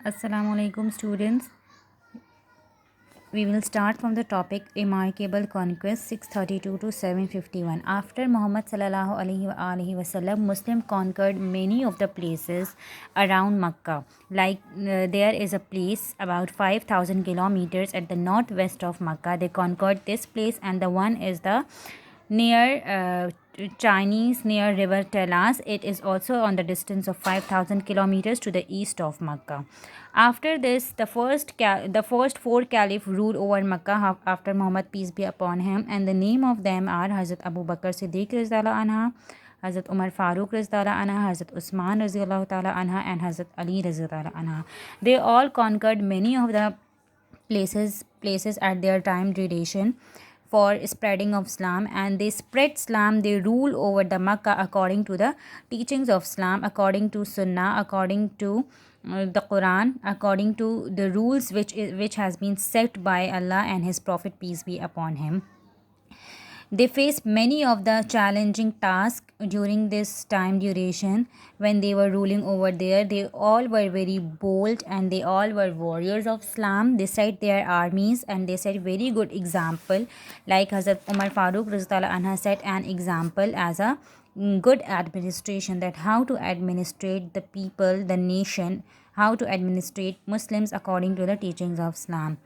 Assalamu alaikum students. We will start from the topic Remarkable Conquest 632 to 751. After Muhammad sallallahu alaihi wasallam, Muslim conquered many of the places around Makkah. There is a place about 5,000 kilometers at the northwest of Makkah. They conquered this place, and the one is the near Chinese near river Telas. It is also on the distance of 5,000 kilometers to the east of Makkah. After this, the first four caliph ruled over Makkah after Muhammad, peace be upon him, and the name of them are Hazrat Abu Bakr Siddiq Rizallah Anha, Hazrat Umar Farooq Rizallah Anha, Hazrat Usman Rizallah Ta'ala Anha, and Hazrat Ali Rizallah Anha. They all conquered many of the places at their time duration for spreading of Islam, and they spread Islam. They rule over the Makkah according to the teachings of Islam, according to Sunnah, according to the Quran, according to the rules which has been set by Allah and His Prophet, peace be upon him. They faced many of the challenging tasks during this time duration when they were ruling over there. They all were very bold and they all were warriors of Islam. They set their armies and they set very good example. Like Hazrat Umar Farooq Rizallah Anha set an example as a good administration, that how to administrate the people, the nation, how to administrate Muslims according to the teachings of Islam.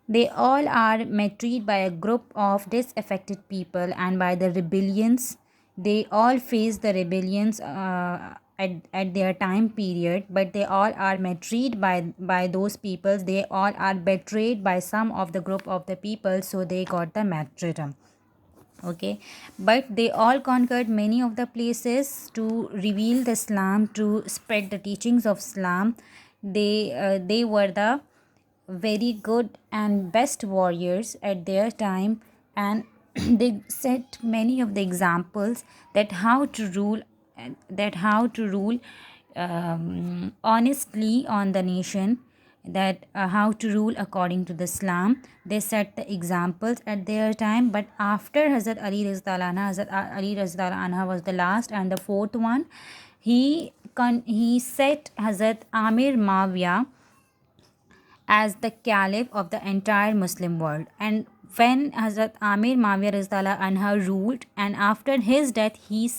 They all are martyred by a group of disaffected people and by the rebellions. They all face the rebellions at their time period, but they all are martyred by those peoples. They all are betrayed by some of the group of the people, so they got the martyrdom. Okay, but they all conquered many of the places to reveal the Islam, to spread the teachings of Islam. They were the very good and best warriors at their time, and they set many of the examples that how to rule, honestly on the nation, that how to rule according to the Islam. They set the examples at their time. But after Hazrat Ali Rizallah Anha, Hazrat Ali Rizallah Anha was the last and the fourth one. He set Hazrat Amir Mawiya as the caliph of the entire Muslim world. And when Hazrat Amir Mawiya Rizallah Anha ruled, and after his death, he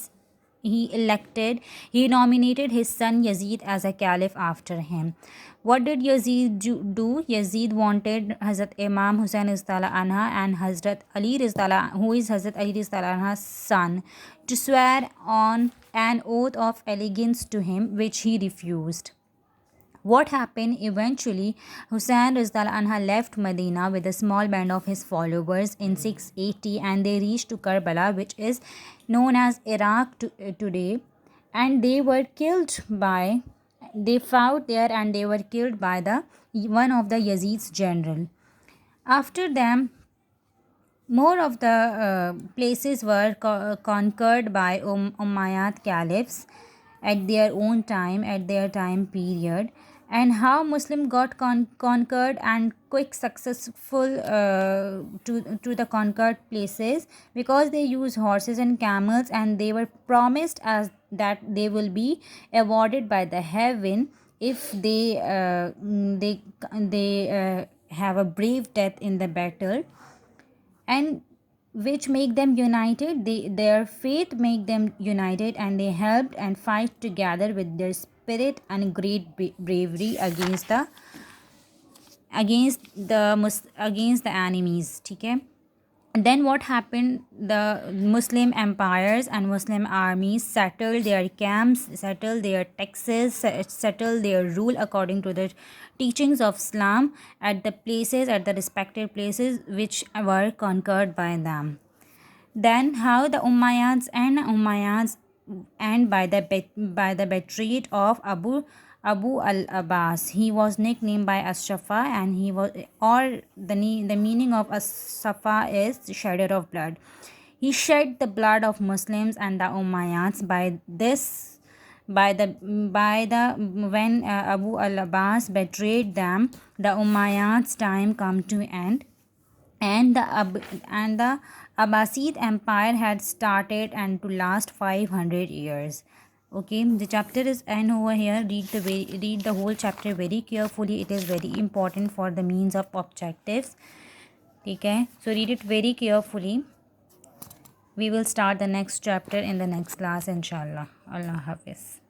nominated his son Yazid as a caliph after him. What did Yazid do? Yazid wanted Hazrat Imam Hussain Rizallah Anha and Hazrat Ali Rizallah, who is Hazrat Ali Rizallah Anha's son, to swear on an oath of allegiance to him, which he refused. What happened eventually? Hussain Rizal Anha left Medina with a small band of his followers in 680, and they reached to Karbala, which is known as Iraq today, and they fought there and they were killed by one of the Yazid's general. After them, more of the places were conquered by Umayyad caliphs at their own time, at their time period. And how Muslim got conquered and quick successful to the conquered places, because they used horses and camels, and they were promised as that they will be awarded by the heaven if they have a brave death in the battle, and which make them united. Their faith make them united, and they helped and fight together with their spirit and great bravery against the enemies. Okay. Then what happened? The Muslim empires and Muslim armies settled their camps, settled their taxes, settled their rule according to the teachings of Islam at the respective places which were conquered by them. Then how the Umayyads and by the betrayal of Abu al-Abbas. He was nicknamed by As-Safa, and he was, or the meaning of As-Safa is shedder of blood. He shed the blood of Muslims and the Umayyads. By the when Abu al-Abbas betrayed them, the Umayyads' time come to end, and the Abbasid Empire had started and to last 500 years. Okay, the chapter is end over here. Read the whole chapter very carefully. It is very important for the means of objectives. Okay, so read it very carefully. We will start the next chapter in the next class, inshallah. Allah Hafiz.